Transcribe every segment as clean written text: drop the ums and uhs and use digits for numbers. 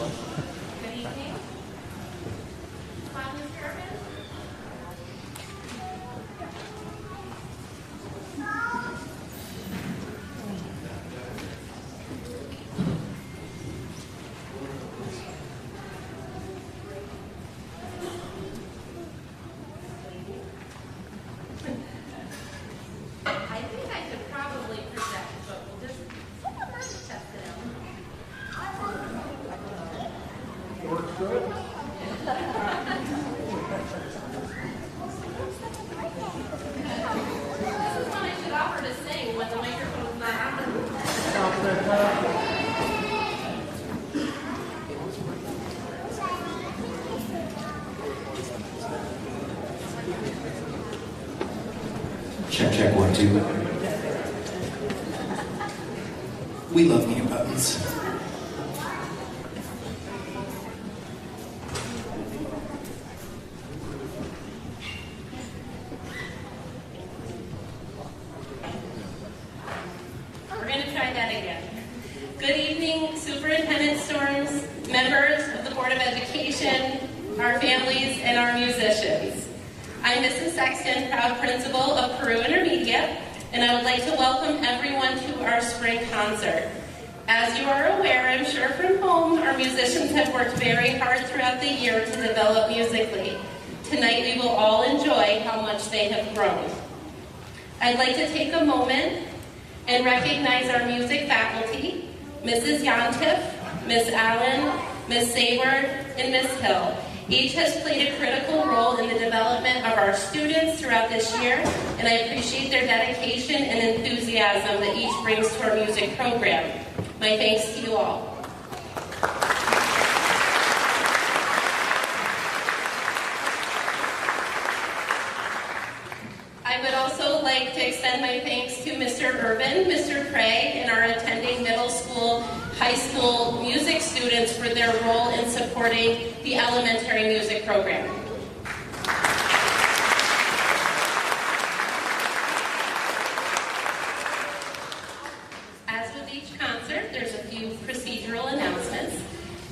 evening. Come on, Mr. Urban. I think I could probably project, but we'll just test it out. Works good. This is when I should offer to sing when the microphone's not on. Sounds fantastic. Check, check, 1, 2. We love mute buttons. We're going to try that again. Good evening, Superintendent Storms, members of the Board of Education, our families, and our musicians. I'm Mrs. Sexton, proud principal of Peru Intermediate, and I would like to welcome everyone to our spring concert. As you are aware, I'm sure from home, our musicians have worked very hard throughout the year to develop musically. Tonight we will all enjoy how much they have grown. I'd like to take a moment and recognize our music faculty, Mrs. Yantif, Miss Allen, Miss Sayward, and Miss Hill. Each has played a critical role in the development of our students throughout this year, and I appreciate their dedication and enthusiasm that each brings to our music program. My thanks to you all. I would also like to extend my thanks to Mr. Urban, Mr. Craig, and our attending middle school, high school music students for their role in supporting the elementary music program. As with each concert, there's a few procedural announcements.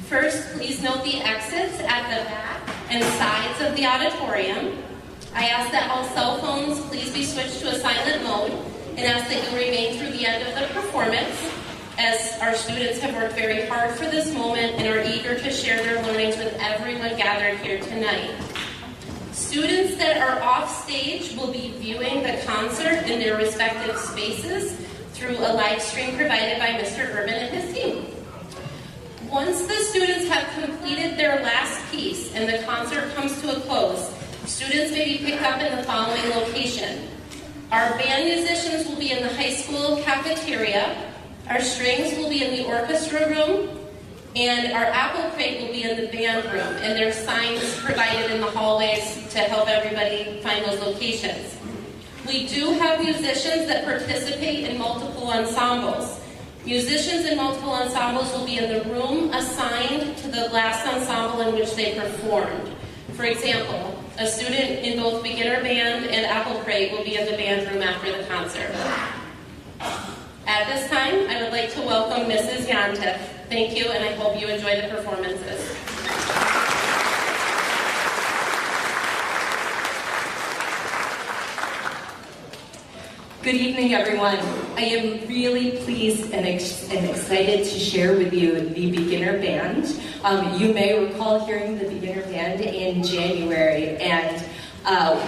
First, please note the exits at the back and sides of the auditorium. I ask that all cell phones please be switched to a silent mode and ask that you remain through the end of the performance, as our students have worked very hard for this moment and are eager to share their learnings with everyone gathered here tonight. Students that are off stage will be viewing the concert in their respective spaces through a live stream provided by Mr. Urban and his team. Once the students have completed their last piece and the concert comes to a close, students may be picked up in the following location. Our band musicians will be in the high school cafeteria, our strings will be in the orchestra room, and our apple crate will be in the band room, and there's signs provided in the hallways to help everybody find those locations. We do have musicians that participate in multiple ensembles. Musicians in multiple ensembles will be in the room assigned to the last ensemble in which they performed. For example, a student in both beginner band and apple crate will be in the band room after the concert. At this time, I would like to welcome Mrs. Yantif. Thank you, and I hope you enjoy the performances. Good evening, everyone. I am really pleased and excited to share with you the beginner band. You may recall hearing the beginner band in January, and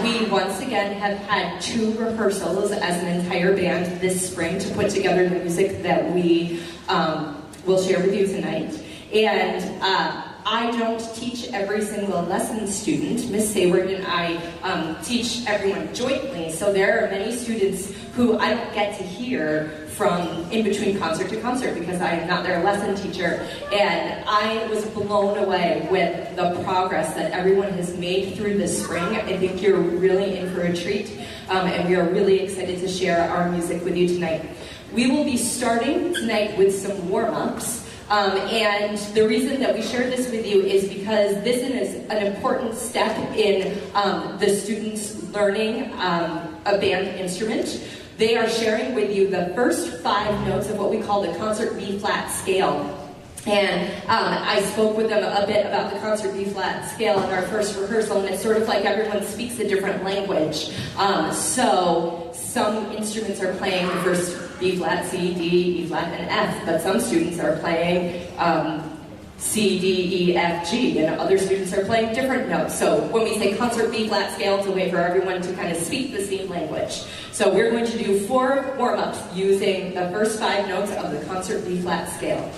we once again have had 2 rehearsals as an entire band this spring to put together the music that we will share with you tonight. And I don't teach every single lesson student. Miss Sayward and I teach everyone jointly, so there are many students who I don't get to hear from in between concert to concert because I am not their lesson teacher. And I was blown away with the progress that everyone has made through this spring. I think you're really in for a treat, and we are really excited to share our music with you tonight. We will be starting tonight with some warm-ups. And the reason that we share this with you is because this is an important step in the students learning a band instrument. They are sharing with you the first 5 notes of what we call the concert B-flat scale. And I spoke with them a bit about the concert B-flat scale in our first rehearsal, and it's sort of like everyone speaks a different language. So some instruments are playing the first B-flat, C, D, E-flat, and F, but some students are playing C, D, E, F, G, and other students are playing different notes. So when we say concert B-flat scale, it's a way for everyone to kind of speak the same language. So we're going to do 4 warm-ups using the first 5 notes of the concert B-flat scale.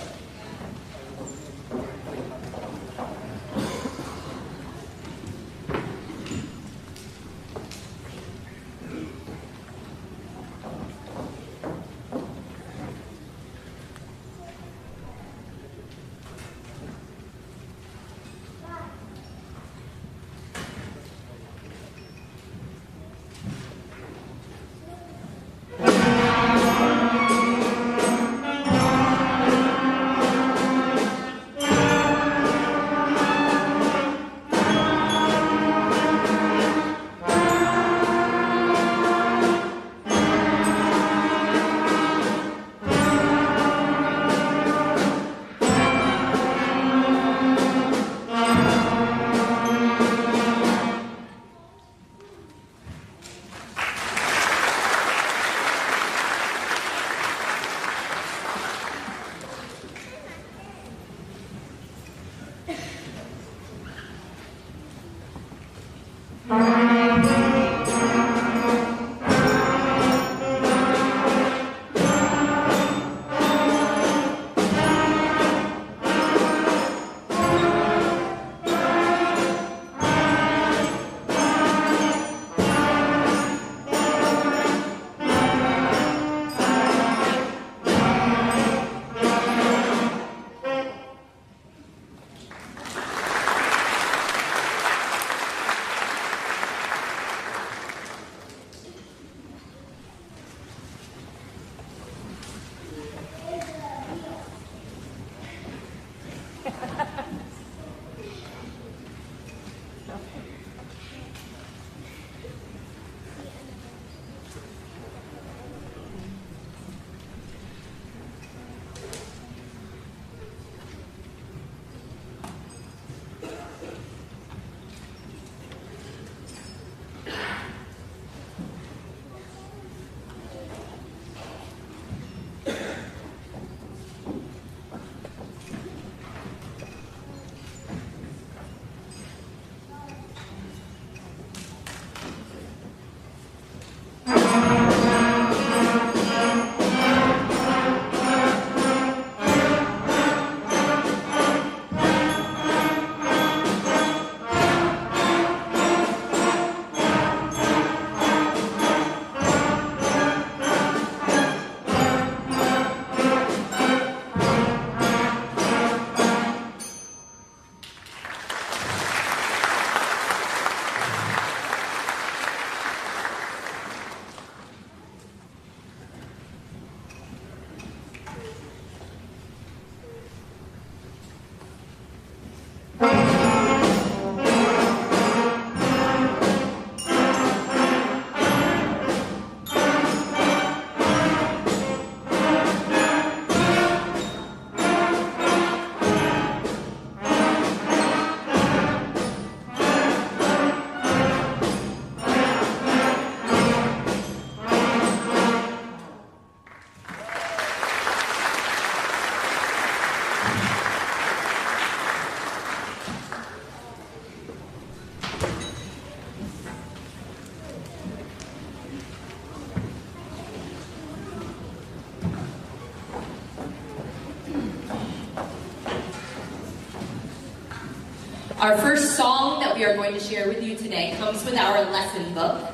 Our first song that we are going to share with you today comes with our lesson book,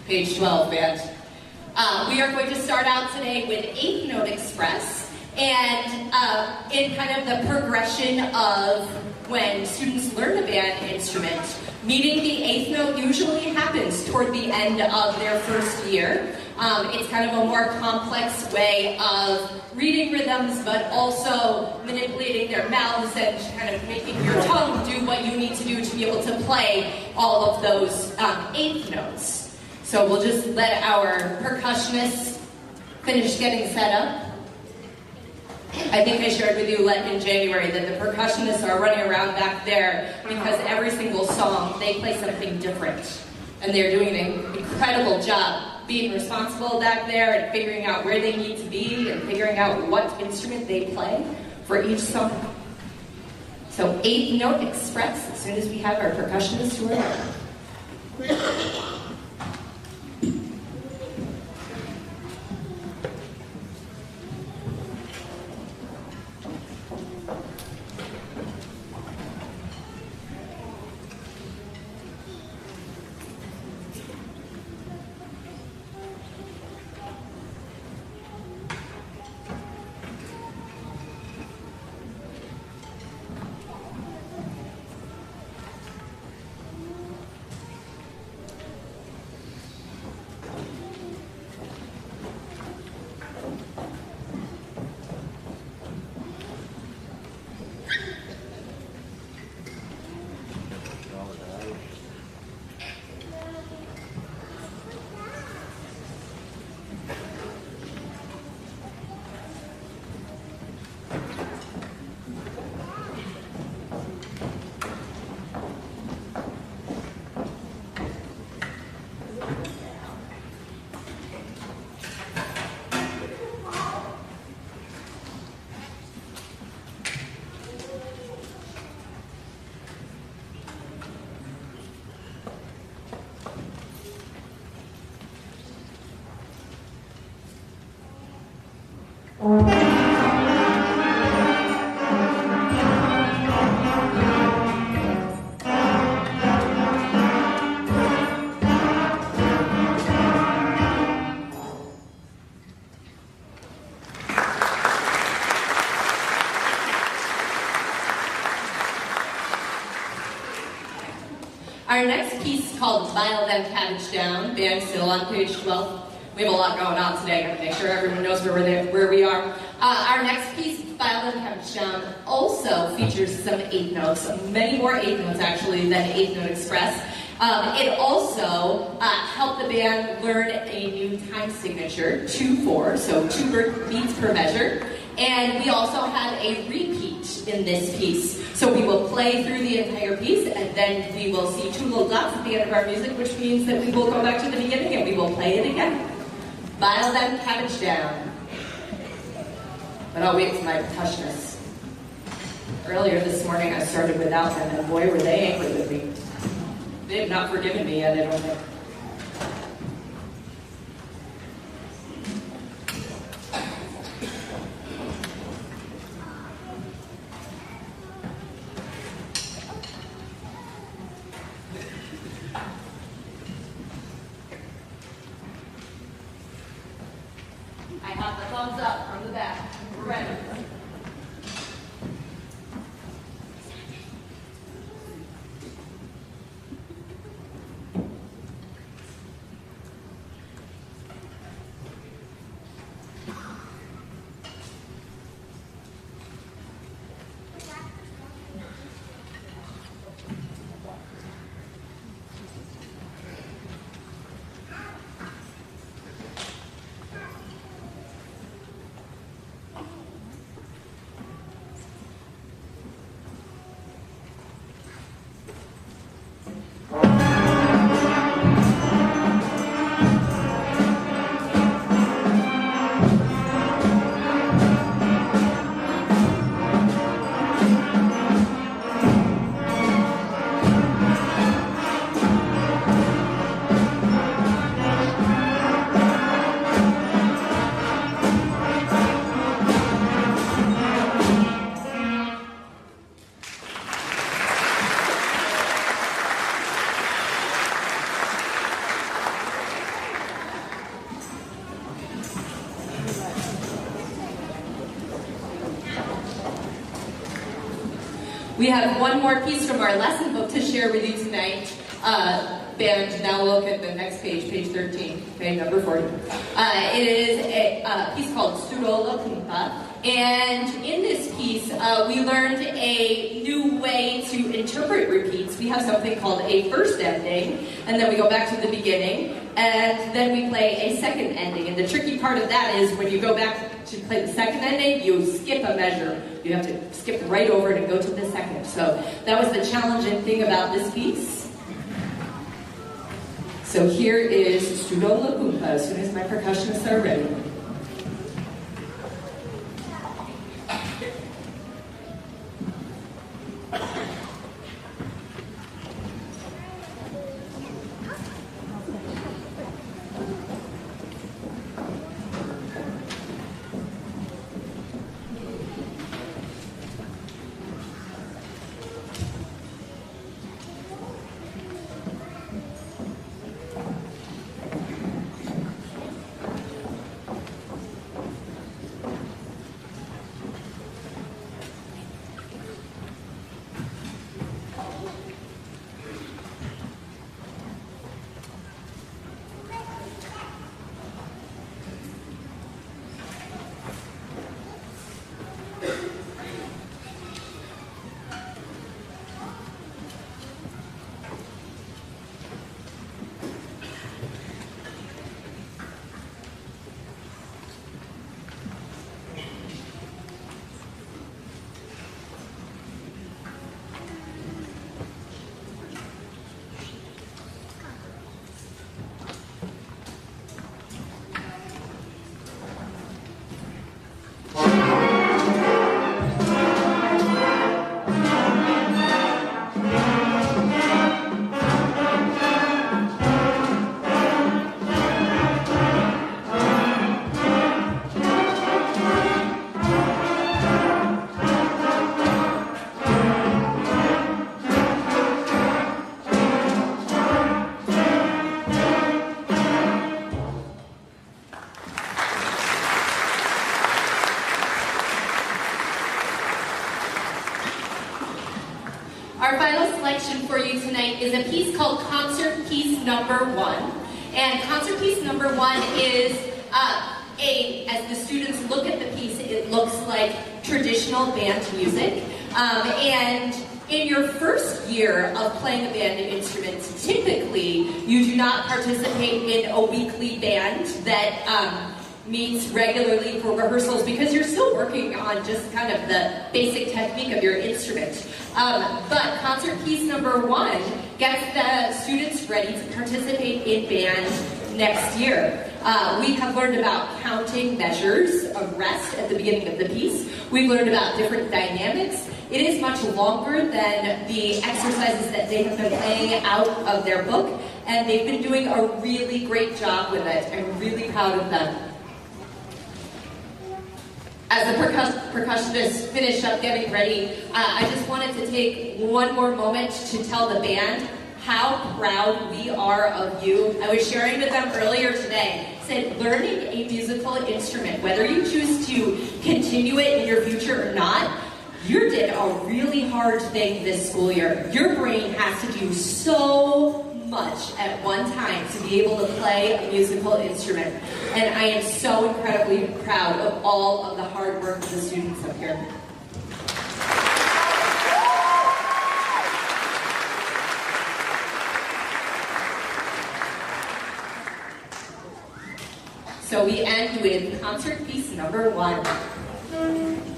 page 12, band. We are going to start out today with 8th Note Express, and in kind of the progression of when students learn a band instrument, meeting the 8th note usually happens toward the end of their first year. It's kind of a more complex way of reading rhythms, but also manipulating their mouths and kind of making your tongue do what you need to do to be able to play all of those 8th notes. So we'll just let our percussionists finish getting set up. I think I shared with you in January that the percussionists are running around back there because every single song they play something different. And they're doing an incredible job being responsible back there and figuring out where they need to be and figuring out what instrument they play for each song. So 8th Note Express as soon as we have our percussionists who are there. Our next piece is called File Them Cabbage Down. Band still on page 12. We have a lot going on today. I'm going to make sure everyone knows where we are. Our next piece, File Them Cabbage Down, also features some 8th notes, many more 8th notes actually than 8th Note Express. It also helped the band learn a new time signature, 2/4, so 2 beats per measure. And we also had a repeat in this piece. So we will play through the entire piece, and then we will see 2 little dots at the end of our music, which means that we will go back to the beginning and we will play it again. File Them Cabbage Down. But I'll wait for my percussionists. Earlier this morning I started without them, and boy were they angry with me. They have not forgiven me yet, I don't think. I have the thumbs up from the back. We're ready. We have one more piece from our lesson book to share with you tonight. band, now look at the next page, page 13, okay, number 40. It is a piece called Surola Kumpa, and in this piece, we learned a new way to interpret repeats. We have something called a first ending, and then we go back to the beginning, and then we play a second ending. And the tricky part of that is when you go back to play the second ending, you skip a measure. You have to skip right over it and go to the second. So that was the challenging thing about this piece. So here is Surola Kumpa, as soon as my percussionists are ready. Our final selection for you tonight is a piece called Concert Piece Number 1. And Concert Piece Number 1 is as the students look at the piece, it looks like traditional band music. And in your first year of playing a band instrument, typically you do not participate in a weekly band that meets regularly for rehearsals because you're still working on just kind of the basic technique of your instrument. But Concert Piece Number 1 gets the students ready to participate in band next year. We have learned about counting measures of rest at the beginning of the piece. We've learned about different dynamics. It is much longer than the exercises that they have been playing out of their book, and they've been doing a really great job with it. I'm really proud of them. As the percussionists finish up getting ready, I just wanted to take one more moment to tell the band how proud we are of you. I was sharing with them earlier today, said learning a musical instrument, whether you choose to continue it in your future or not, you did a really hard thing this school year. Your brain has to do so much at one time to be able to play a musical instrument. And I am so incredibly proud of all of the hard work of the students up here. So we end with Concert Piece Number 1.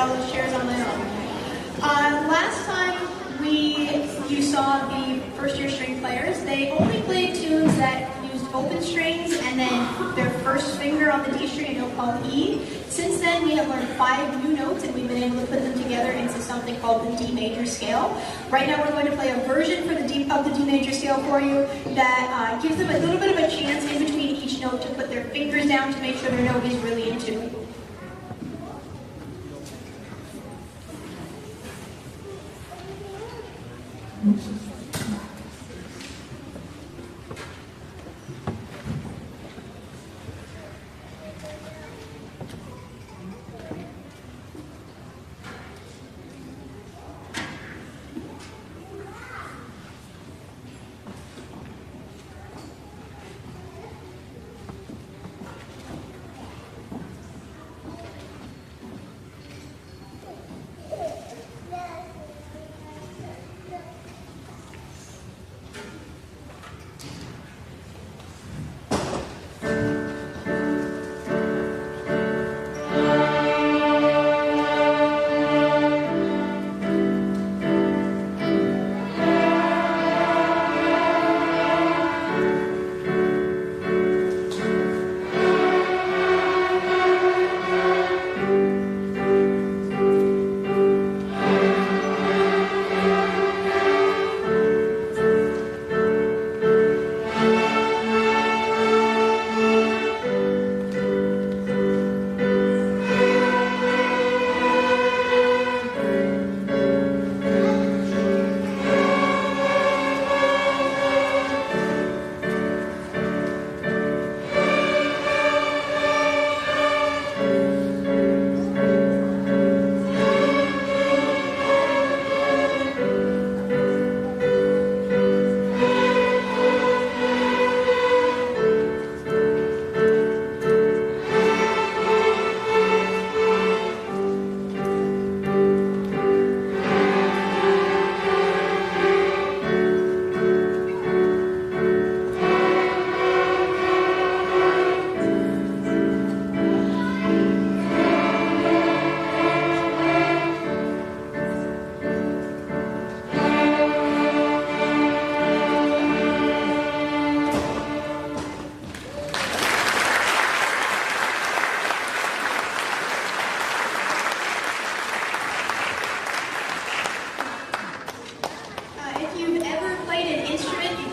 all those chairs on my own. Last time you saw the first year string players, they only played tunes that used open strings and then put their first finger on the D string, a note called E. Since then, we have learned 5 new notes, and we've been able to put them together into something called the D major scale. Right now, we're going to play a version for the D major scale for you that gives them a little bit of a chance in between each note to put their fingers down to make sure their note is really in tune.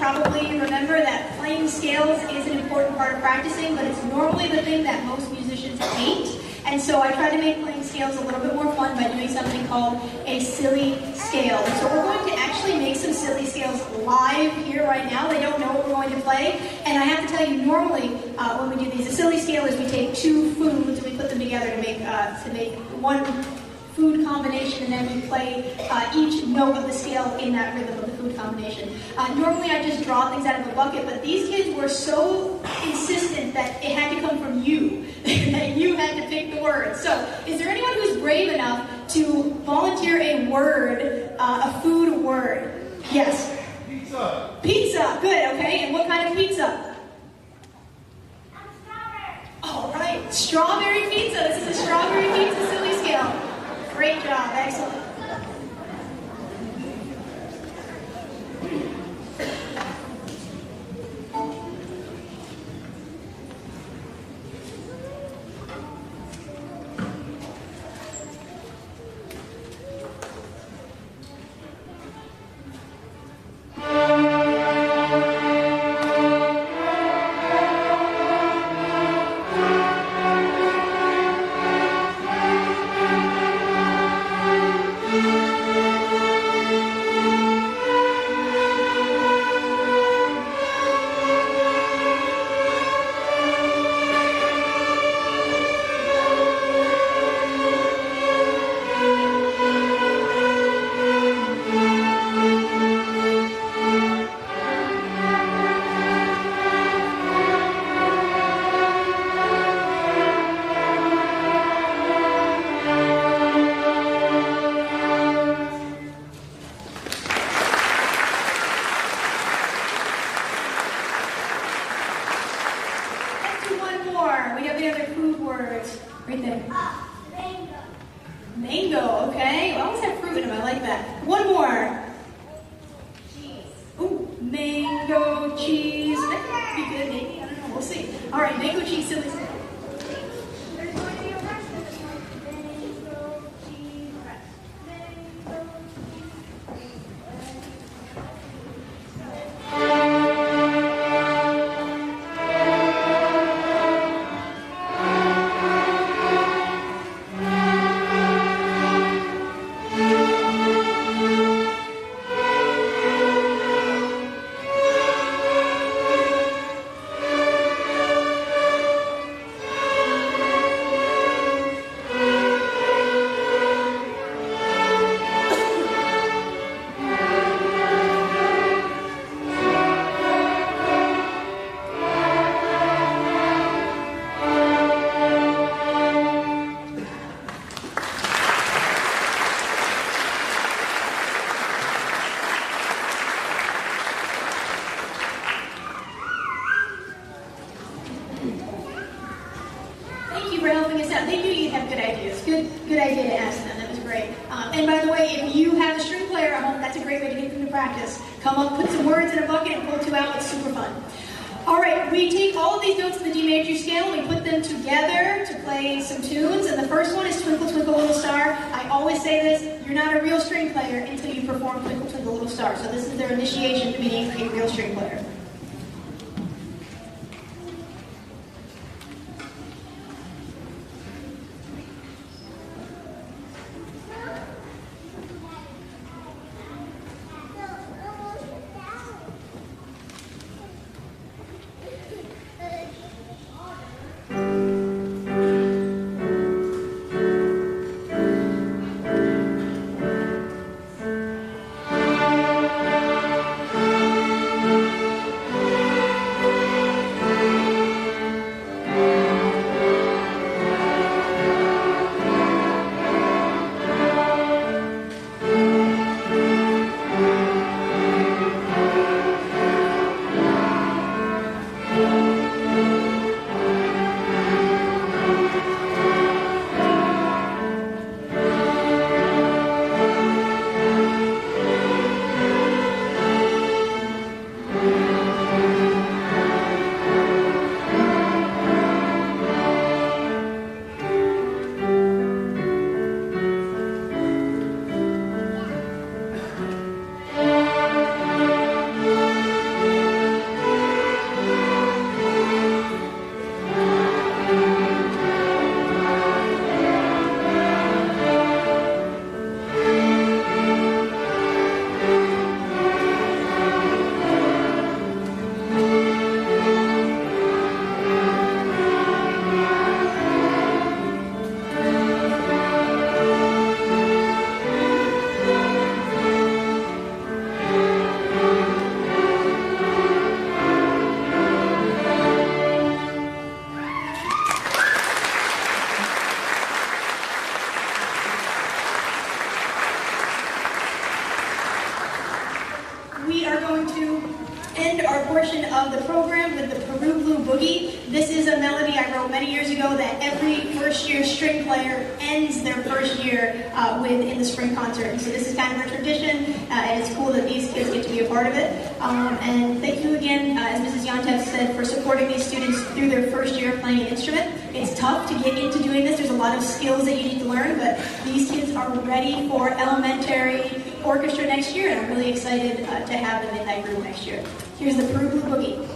Probably remember that playing scales is an important part of practicing, but it's normally the thing that most musicians hate. And so I try to make playing scales a little bit more fun by doing something called a silly scale. And so we're going to actually make some silly scales live here right now. They don't know what we're going to play. And I have to tell you, normally when we do these, a silly scale is we take 2 foods and we put them together to make one food combination, and then we play each note of the scale in that rhythm of the food combination. Normally I just draw things out of a bucket, but these kids were so insistent that it had to come from you, that you had to pick the word. So is there anyone who's brave enough to volunteer a word, a food word? Yes? Pizza. Pizza, good, okay. And what kind of pizza? All right, strawberry pizza. This is a strawberry pizza silly scale. Great job, excellent. We have the other food words right there. Mango. like that. One more. Ooh, mango cheese. That could be good, maybe. I don't know. We'll see. All right, mango cheese silly step. There's going to be a rest of the song. Mango cheese rest. Mango Thank you for helping us out. They knew you'd have good ideas. Good idea to ask them. That was great. And by the way, if you have a string player at home, that's a great way to get them to practice. Come up, put some words in a bucket, and pull two out. It's super fun. All right, we take all of these notes in the D major scale, and we put them together to play some tunes. And the first one is Twinkle, Twinkle, Little Star. I always say this, you're not a real string player until you perform Twinkle, Twinkle, Little Star. So this is their initiation to being a real string player. We are going to end our portion of the program with the Peru Blue Boogie. This is a melody I wrote many years ago that every first-year string player ends their first year with in the spring concert. And so this is kind of a tradition, and it's cool that these kids get to be a part of it. And thank you again, as Mrs. Yontef said, for supporting these students through their first year of playing an instrument. It's tough to get into doing this. There's a lot of skills that you need to learn, but these kids are ready for elementary orchestra next year, and I'm really excited to have them in that group next year. Here's the Peru Blue Boogie.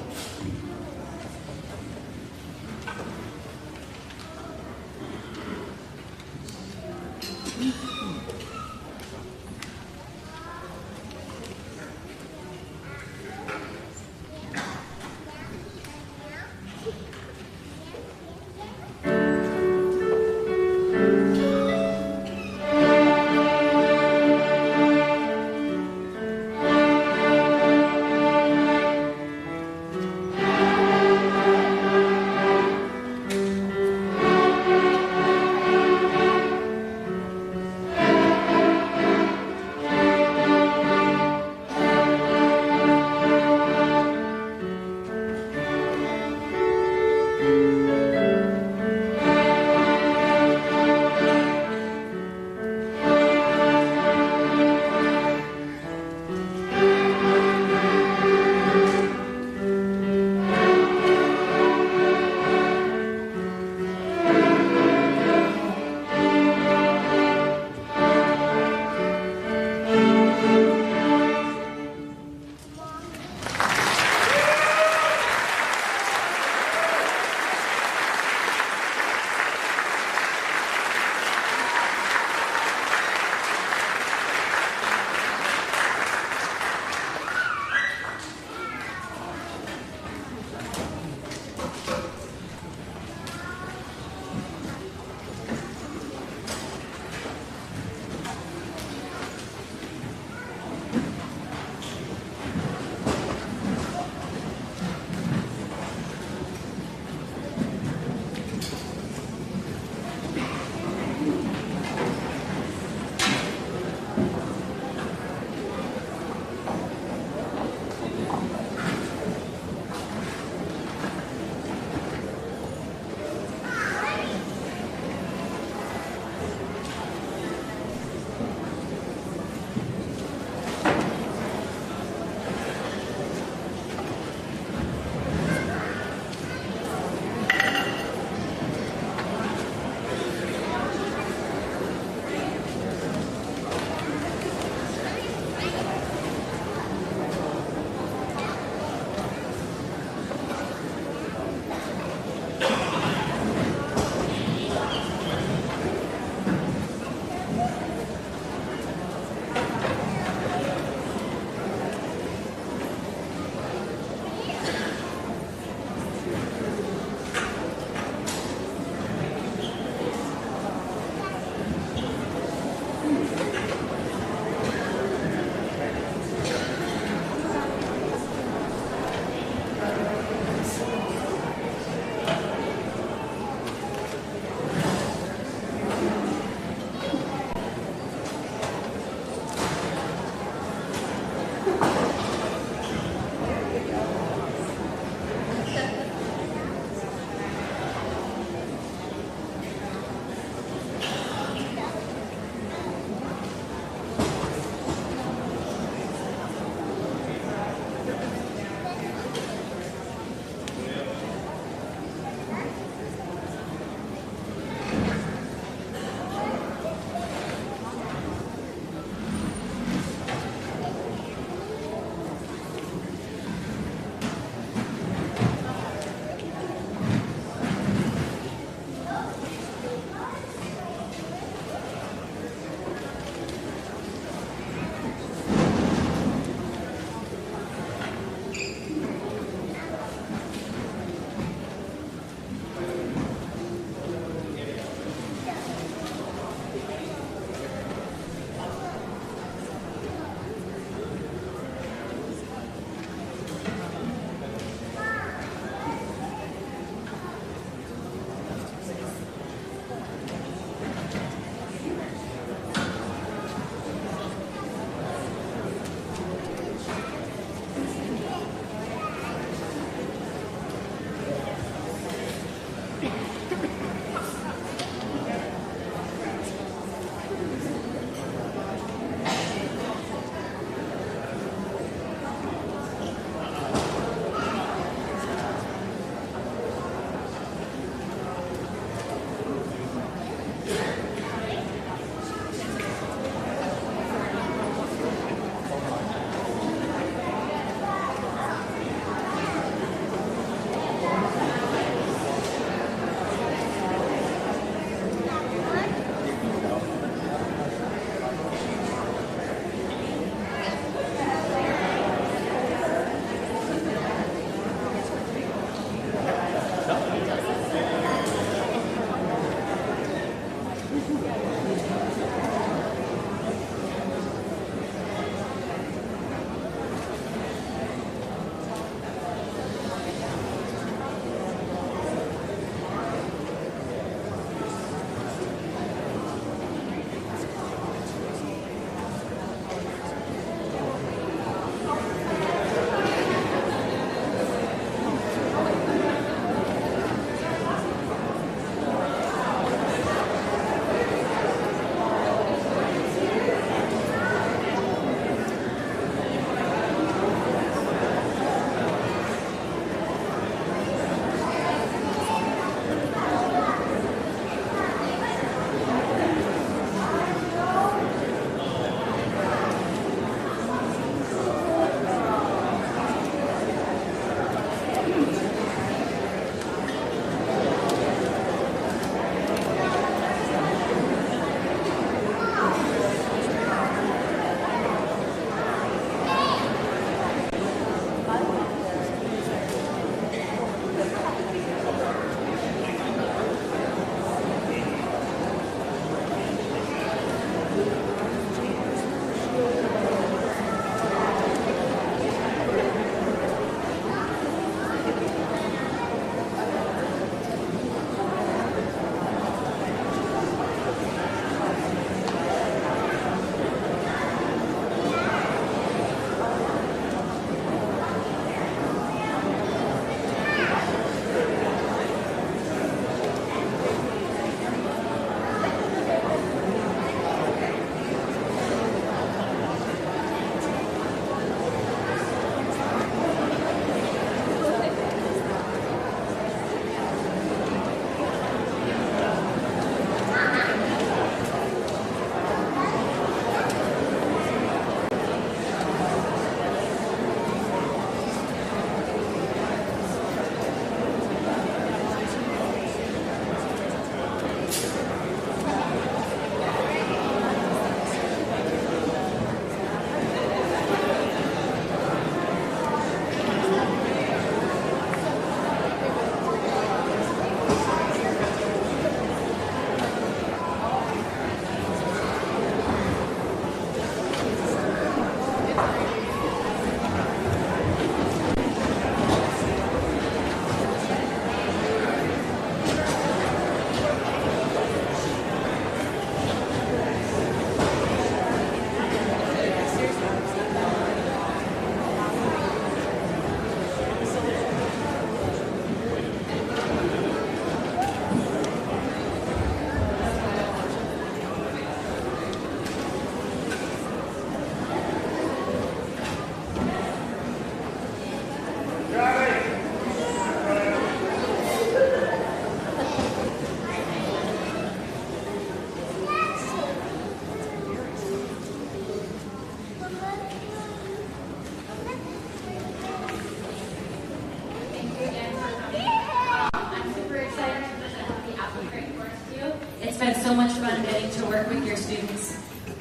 had so much fun getting to work with your students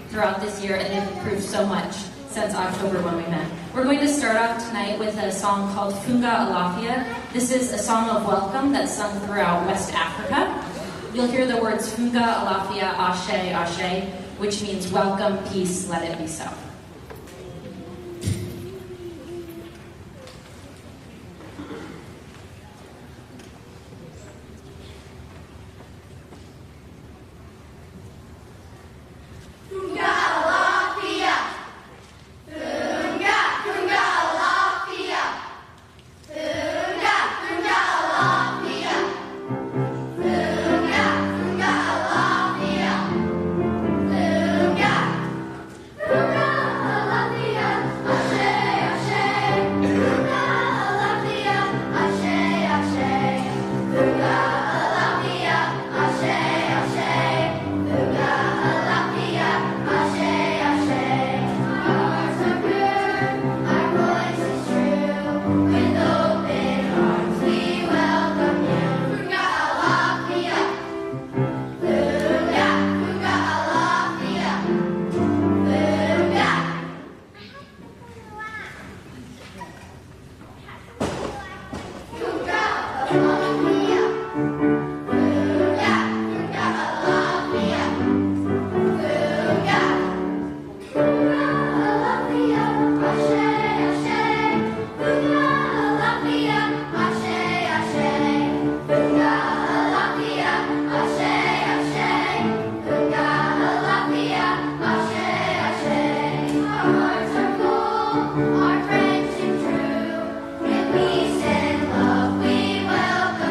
throughout this year, and they've improved so much since October when we met. We're going to start off tonight with a song called Funga Alafia. This is a song of welcome that's sung throughout West Africa. You'll hear the words Funga Alafia Ashe Ashe, which means welcome, peace, let it be so. Our friendship true, with peace and love we welcome.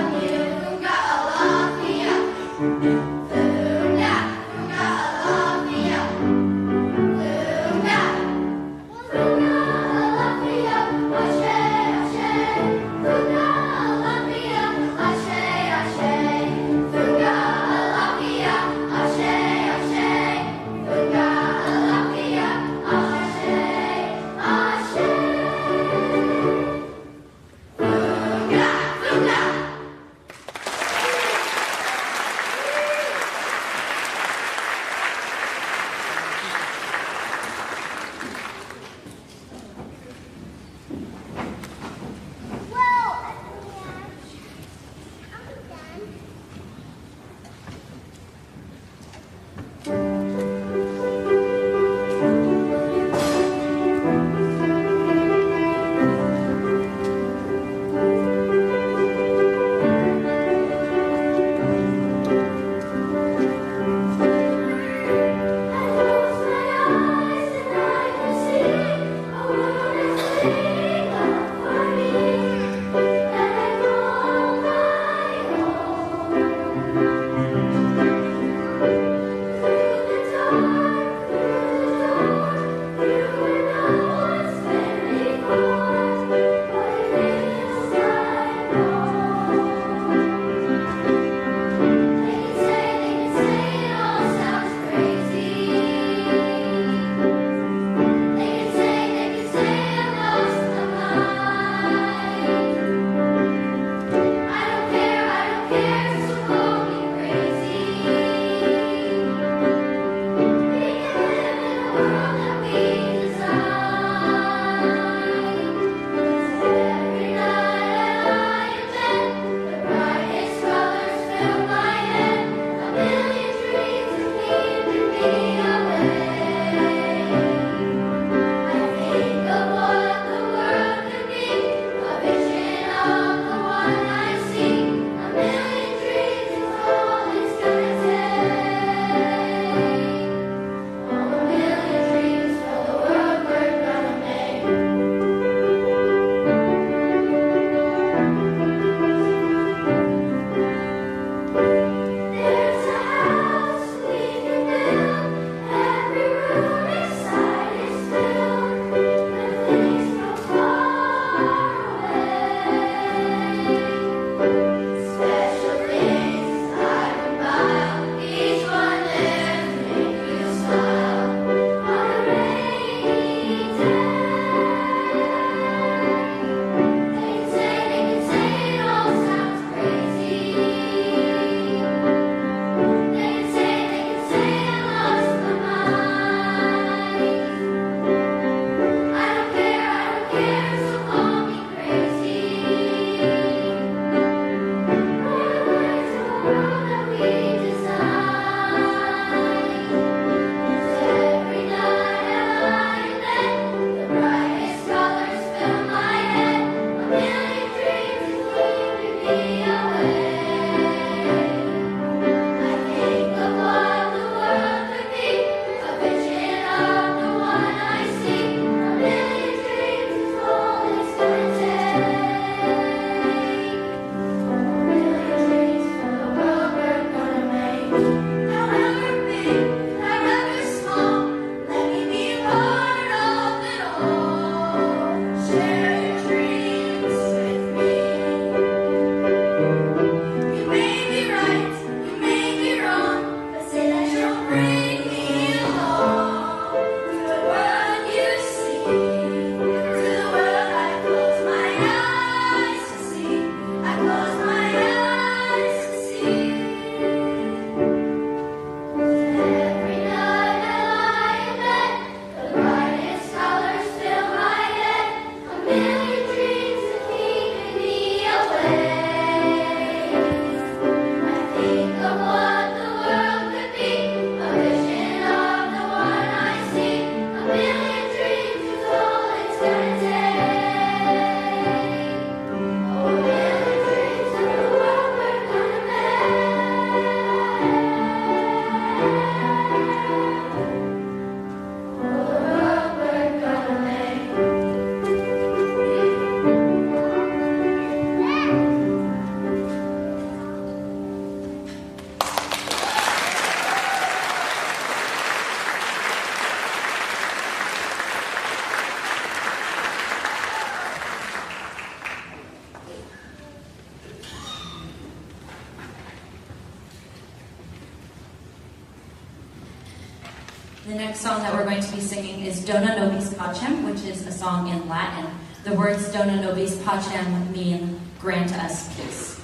The next song that we're going to be singing is Dona Nobis Pacem, which is a song in Latin. The words Dona Nobis Pacem mean grant us peace.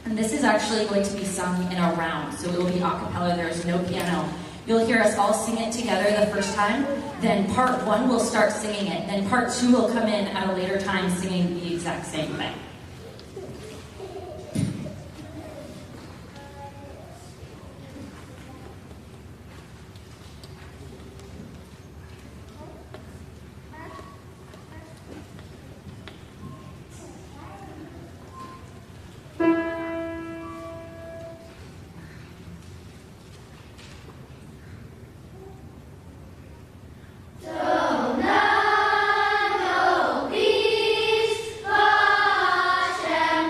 And this is actually going to be sung in a round, so it will be a cappella, there's no piano. You'll hear us all sing it together the first time, then part one will start singing it, then part two will come in at a later time singing the exact same thing. Nobis pacem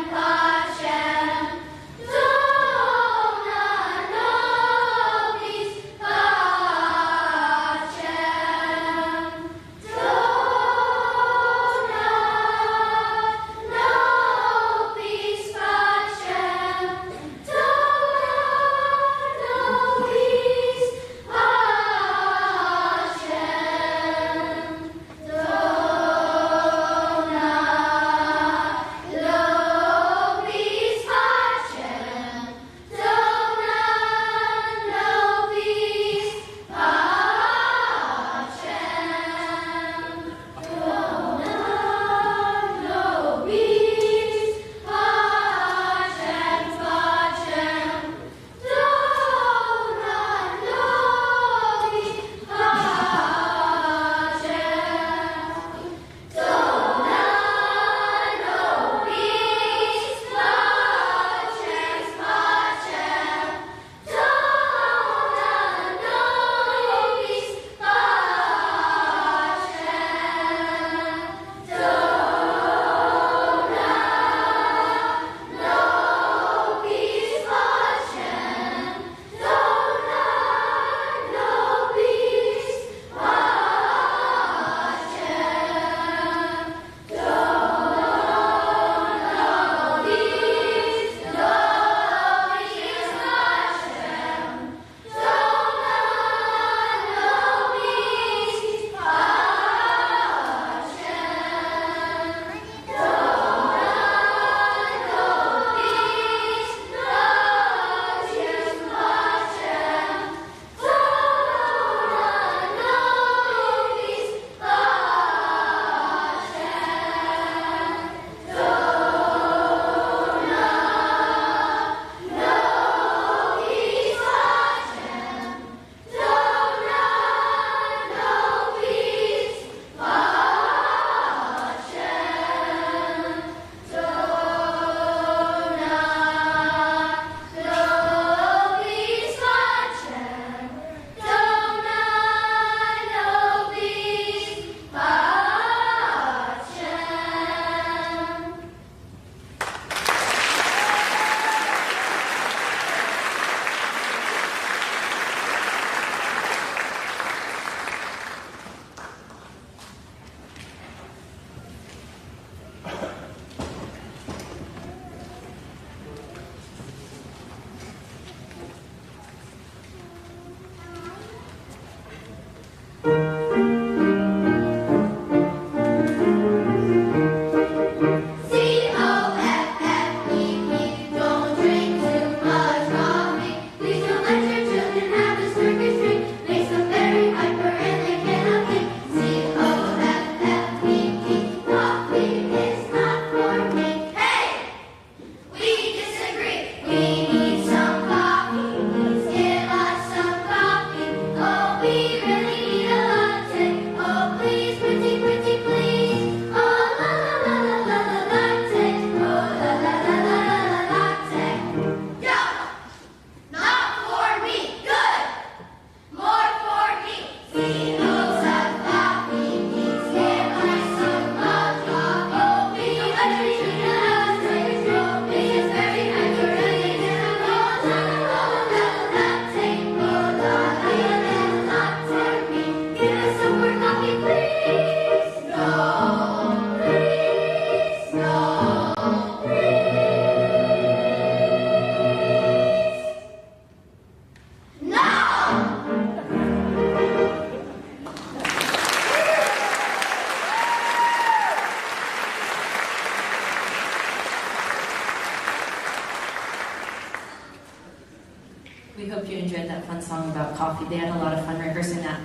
fun song about coffee. They had a lot of fun rehearsing that.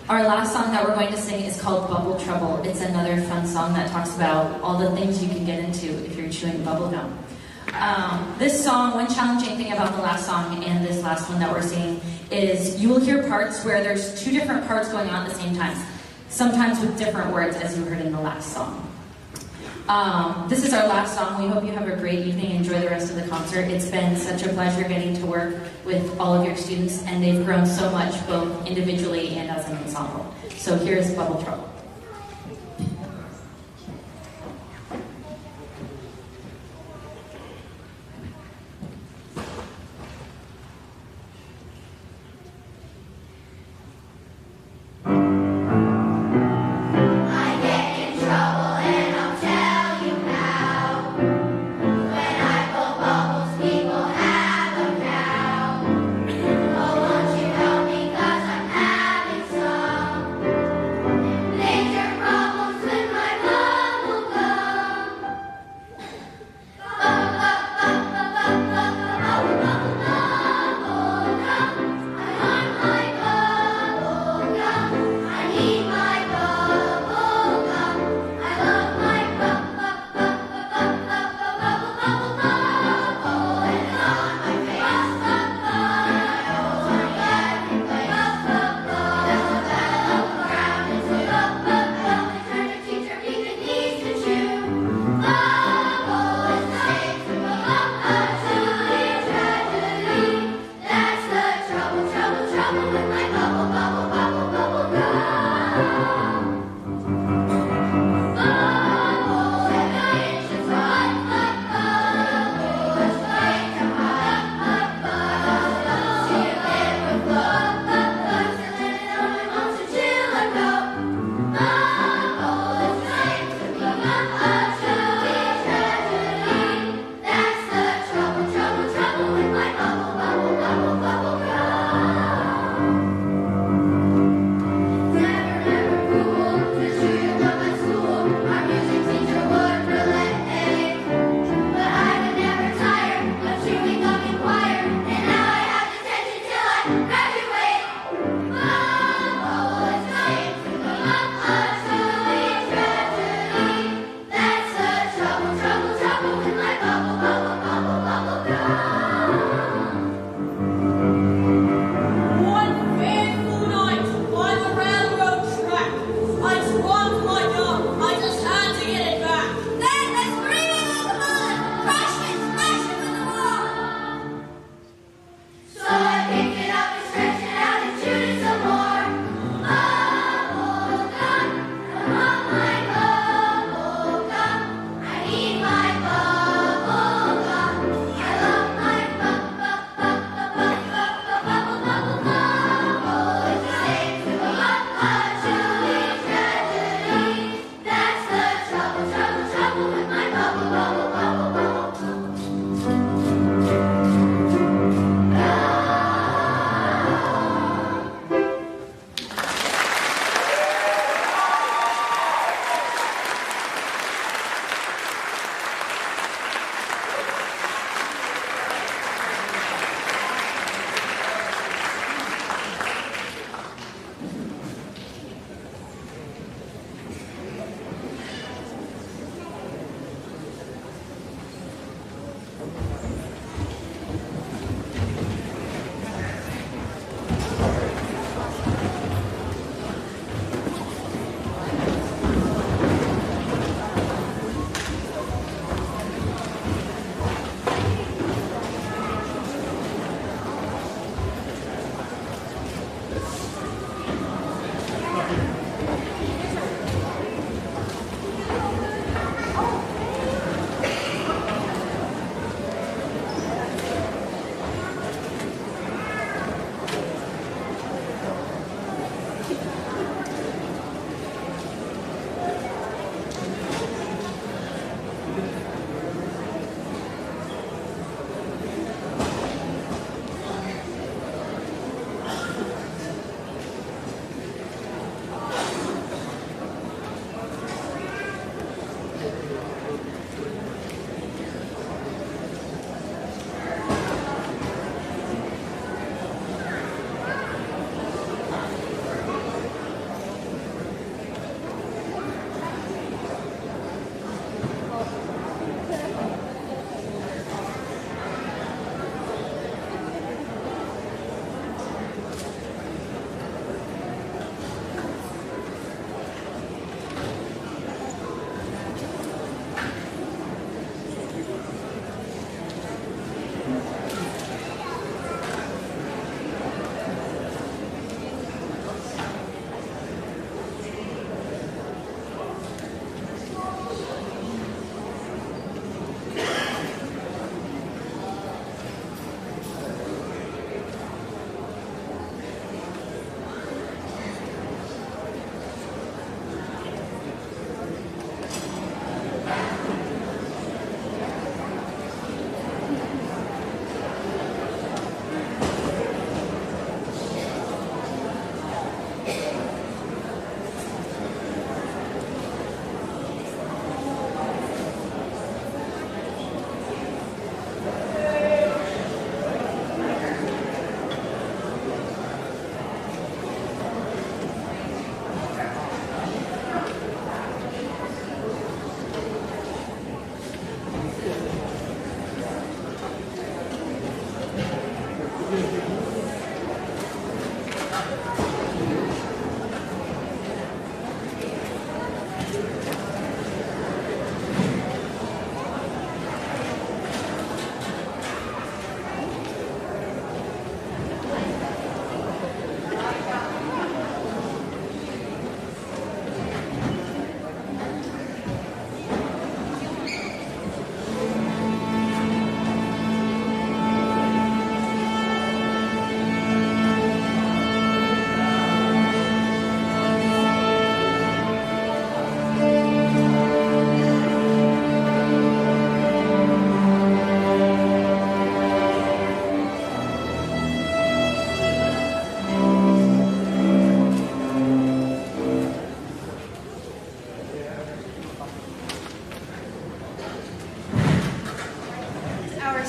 Our last song that we're going to sing is called Bubble Trouble. It's another fun song that talks about all the things you can get into if you're chewing bubble gum. This song, one challenging thing about the last song and this last one that we're singing is you will hear parts where there's two different parts going on at the same time, sometimes with different words as you heard in the last song. This is our last song. We hope you have a great evening. Enjoy the rest of the concert. It's been such a pleasure getting to work with all of your students, and they've grown so much, both individually and as an ensemble. So here's Bubble Trouble.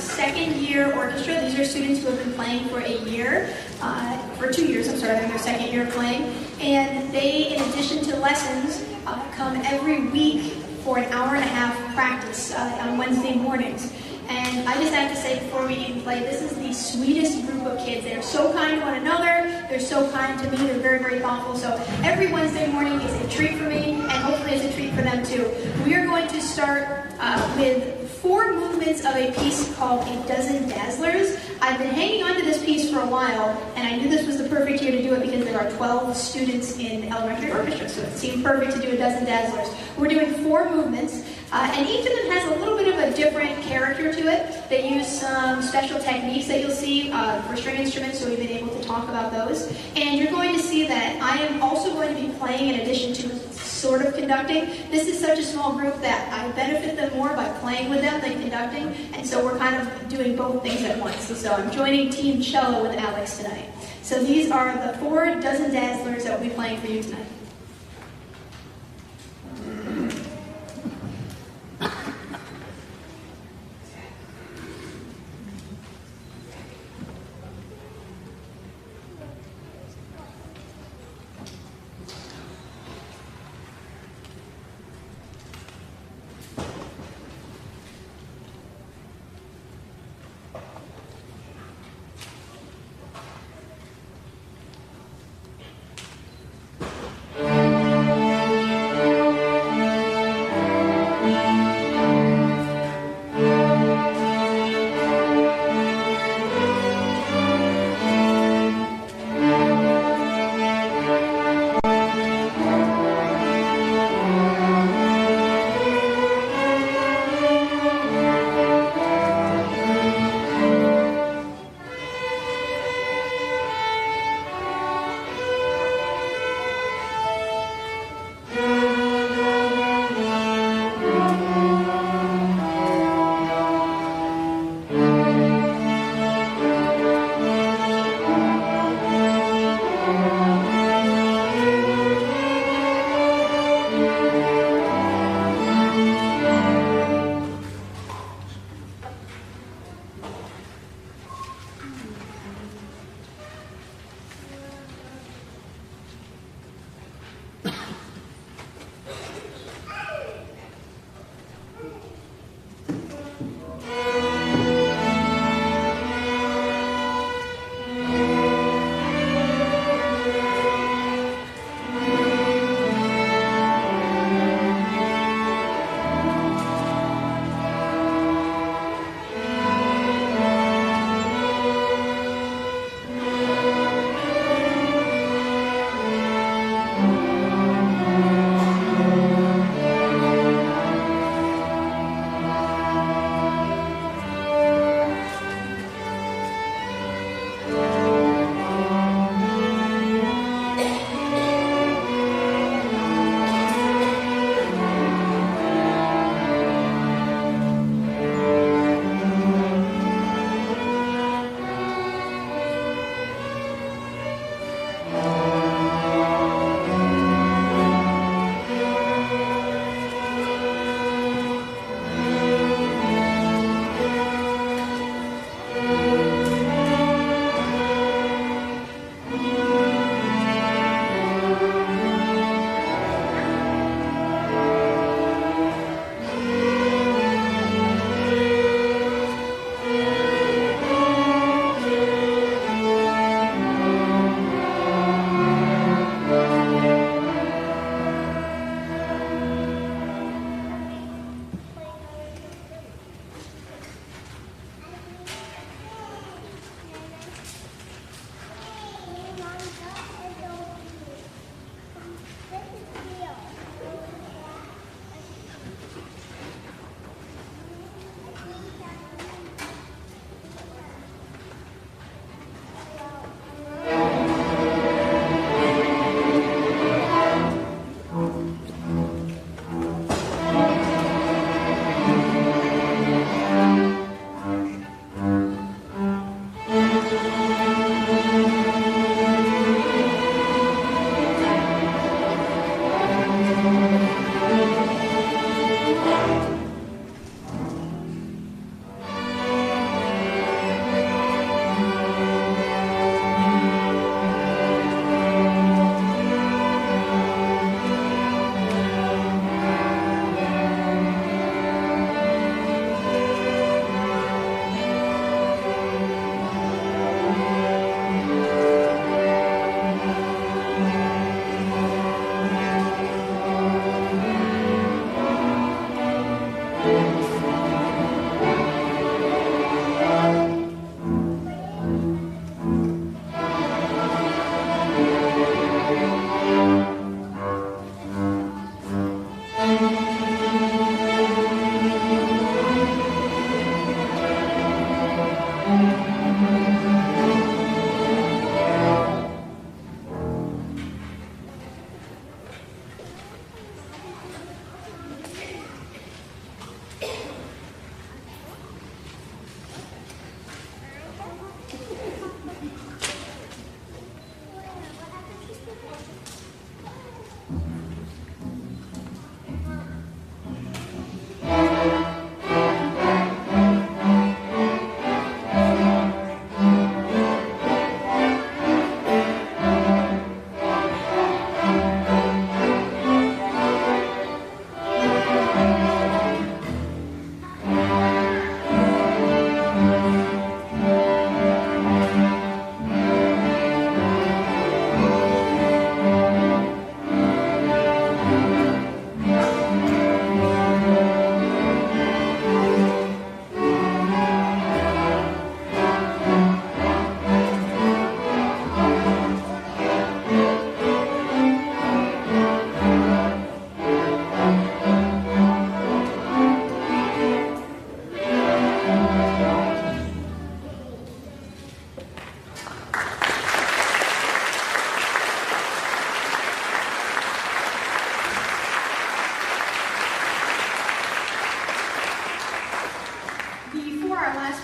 second-year orchestra. These are students who have been playing for a year, for 2 years, I'm sorry, they're in their second year of playing. And they, in addition to lessons, come every week for an hour and a half practice on Wednesday mornings. And I just have to say before we even play, this is the sweetest group of kids. They're so kind to one another, they're so kind to me, they're very, very thoughtful. So every Wednesday morning is a treat for me, and hopefully it's a treat for them too. We are going to start with 4 movements of a piece called A Dozen Dazzlers. I've been hanging on to this piece for a while, and I knew this was the perfect year to do it because there are 12 students in elementary orchestra, so it seemed perfect to do A Dozen Dazzlers. We're doing 4 movements, and each of them has a little bit of a different character to it. They use some special techniques that you'll see for string instruments, so we've been able to talk about those. And you're going to see that I am also going to be playing in addition to sort of conducting. This is such a small group that I benefit them more by playing with them than conducting, and so we're kind of doing both things at once. So I'm joining Team Cello with Alex tonight. So these are the 4 Dozen Dazzlers that we'll be playing for you tonight.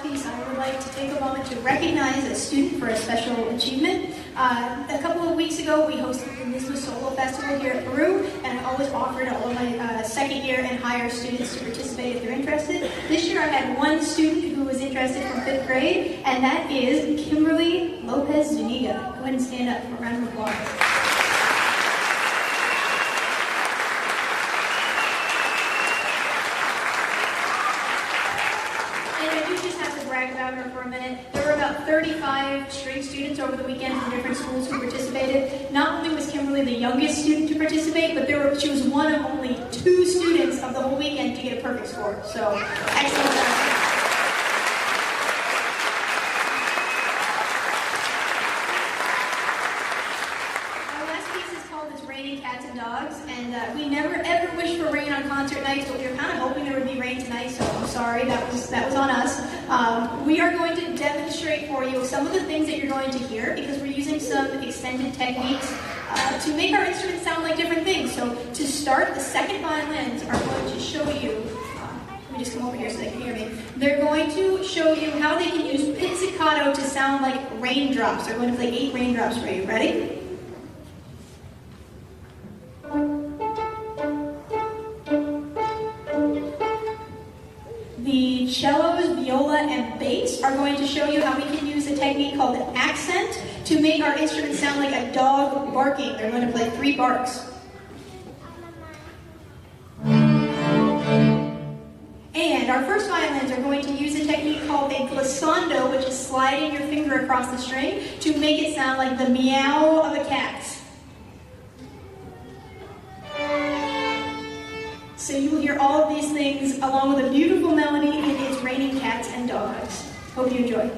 piece, I would like to take a moment to recognize a student for a special achievement. A couple of weeks ago, we hosted the NISBA Solo Festival here at Peru, and I always offered all of my second year and higher students to participate if they're interested. This year, I had one student who was interested from 5th grade, and that is Kimberly Lopez Zuniga. Go ahead and stand up for a round of applause. About her for a minute. There were about 35 straight students over the weekend from different schools who participated. Not only was Kimberly the youngest student to participate, but she was one of only 2 students of the whole weekend to get a perfect score. So, excellent job. Raining Cats and Dogs, and we never ever wish for rain on concert nights, but we were kind of hoping there would be rain tonight, so I'm sorry, that was on us. We are going to demonstrate for you some of the things that you're going to hear, because we're using some extended techniques to make our instruments sound like different things. So to start, the second violins are going to show you, let me just come over here so they can hear me. They're going to show you how they can use pizzicato to sound like raindrops. They're going to play 8 raindrops for you. Ready? The cellos, viola, and bass are going to show you how we can use a technique called an accent to make our instrument sound like a dog barking. They're going to play 3 barks. And our first violins are going to use a technique called a glissando, which is sliding your finger across the string to make it sound like the meow of a cat. So you will hear all of these things along with a beautiful melody in It's Raining Cats and Dogs. Hope you enjoy.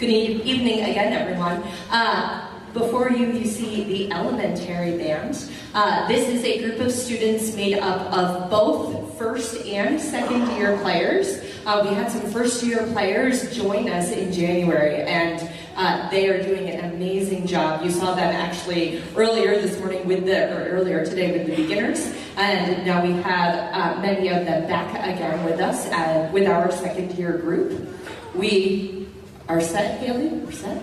Good evening again, everyone. Before you see the elementary band. This is a group of students made up of both first and second year players. We had some first year players join us in January, and they are doing an amazing job. You saw them actually earlier this morning earlier today with the beginners, and now we have many of them back again with us with our second year group. We are set, Haley? We're set?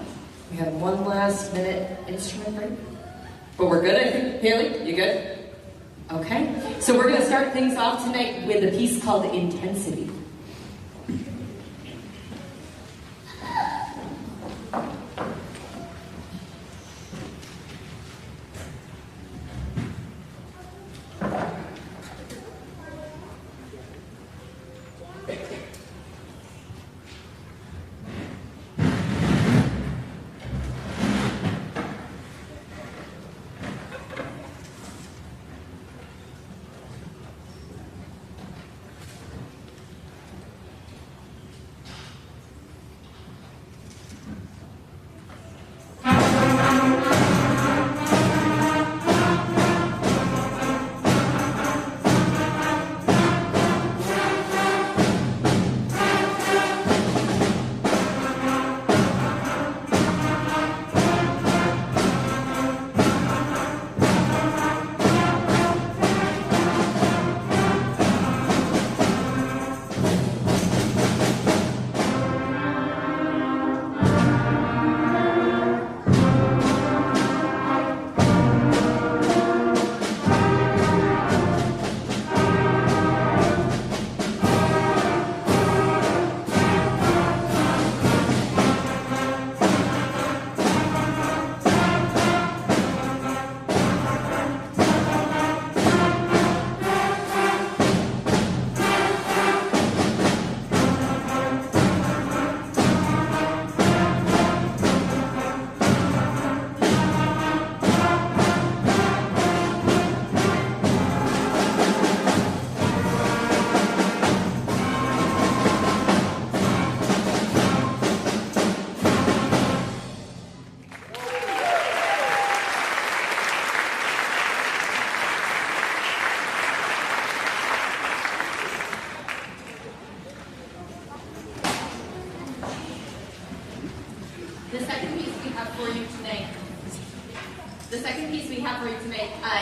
We have one last minute instrument break. But we're good, I think. Haley, you good? Okay. So we're going to start things off tonight with a piece called Intensity.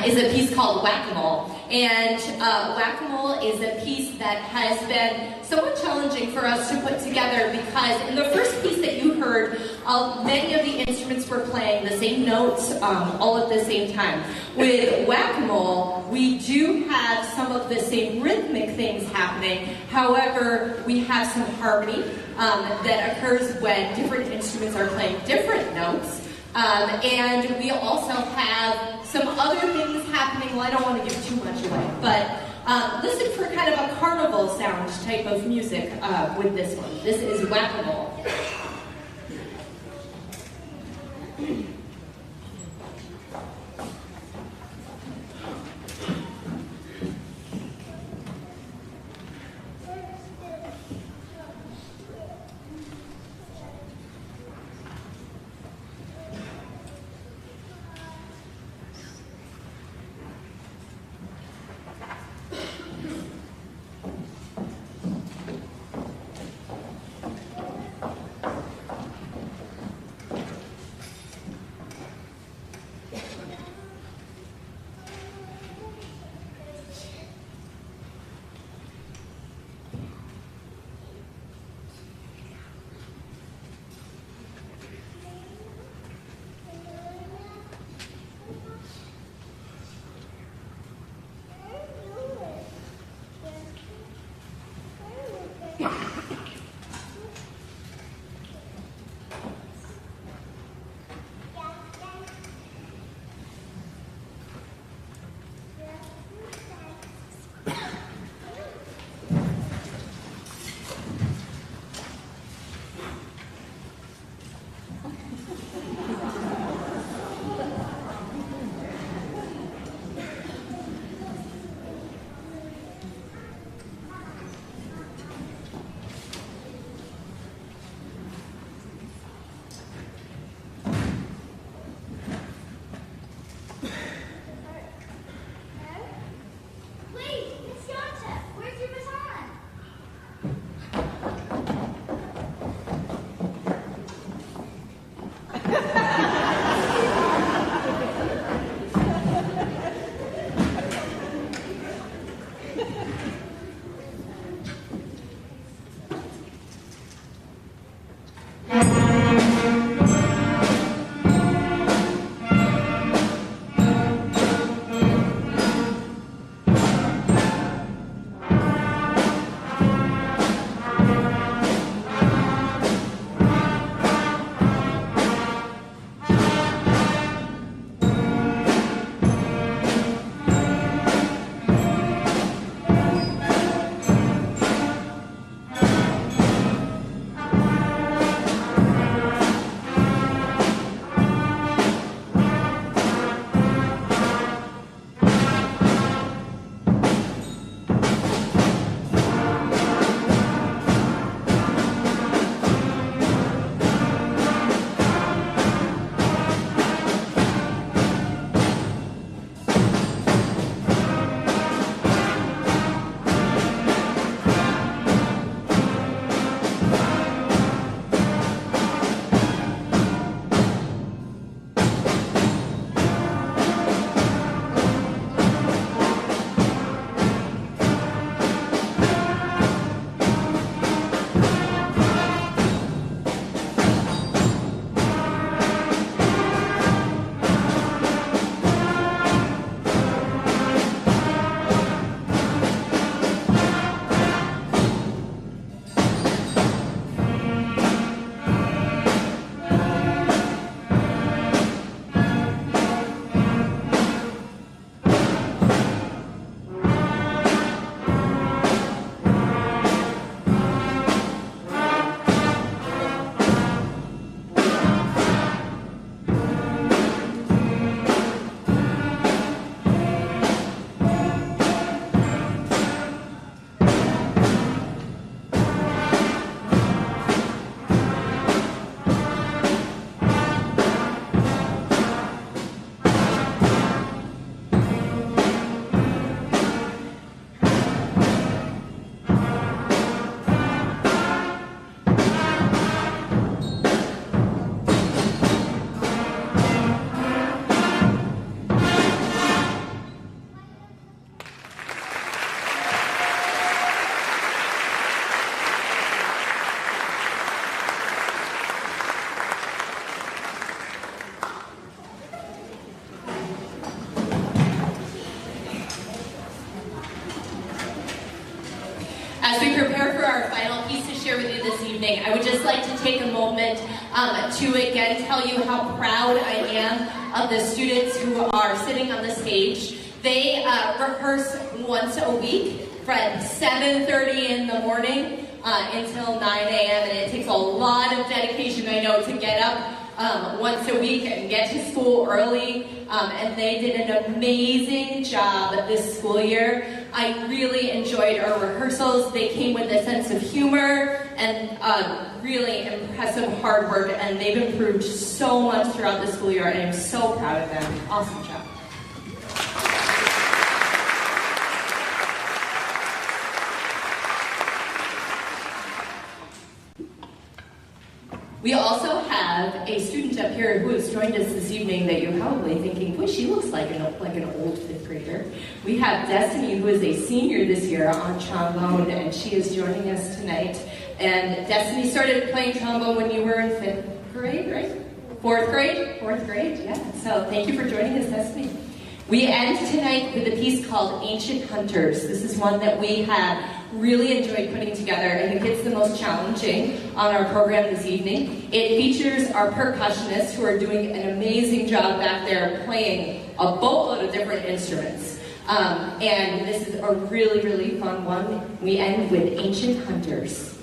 Is a piece called Whack-A-Mole. And Whack-A-Mole is a piece that has been somewhat challenging for us to put together because in the first piece that you heard, many of the instruments were playing the same notes all at the same time. With Whack-A-Mole, we do have some of the same rhythmic things happening. However, we have some harmony that occurs when different instruments are playing different notes. And we also have some other things happening. Well, I don't want to give too much away, but listen for kind of a carnival sound type of music with this one. This is Whack-A-Mole. As we prepare for our final piece to share with you this evening, I would just like to take a moment to again tell you how proud I am of the students who are sitting on the stage. They rehearse once a week from 7:30 in the morning until 9 a.m. and it takes a lot of dedication, I know, to get up once a week and get to school early. And they did an amazing job this school year. I really enjoyed our rehearsals. They came with a sense of humor and really impressive hard work, and they've improved so much throughout the school year, and I'm so proud of them. Awesome job. We also have a student up here who has joined us this evening that you're probably thinking, boy, she looks like an old fifth grader. We have Destiny, who is a senior this year on trombone, and she is joining us tonight. And Destiny started playing trombone when you were in fifth grade, right? Fourth grade? Fourth grade, yeah. So thank you for joining us, Destiny. We end tonight with a piece called Ancient Hunters. This is one that we have really enjoyed putting together. I think it's the most challenging on our program this evening. It features our percussionists who are doing an amazing job back there playing a boatload of different instruments. And this is a really, really fun one. We end with Ancient Hunters.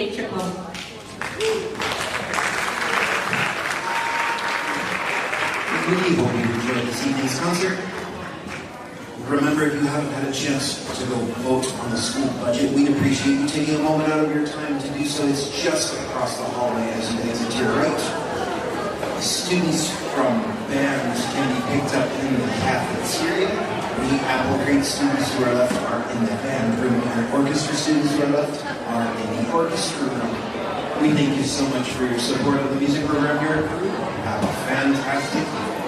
Take trip home. We really hope you enjoyed this evening's concert. Remember, if you haven't had a chance to go vote on the school budget, we'd appreciate you taking a moment out of your time to do so. It's just across the hallway as you exit to your right. Students from bands can be picked up in the cafeteria. The Apple Creek students who are left are in the band room, and orchestra students who are left are in the orchestra room. We thank you so much for your support of the music program here at Peru. Have a fantastic evening.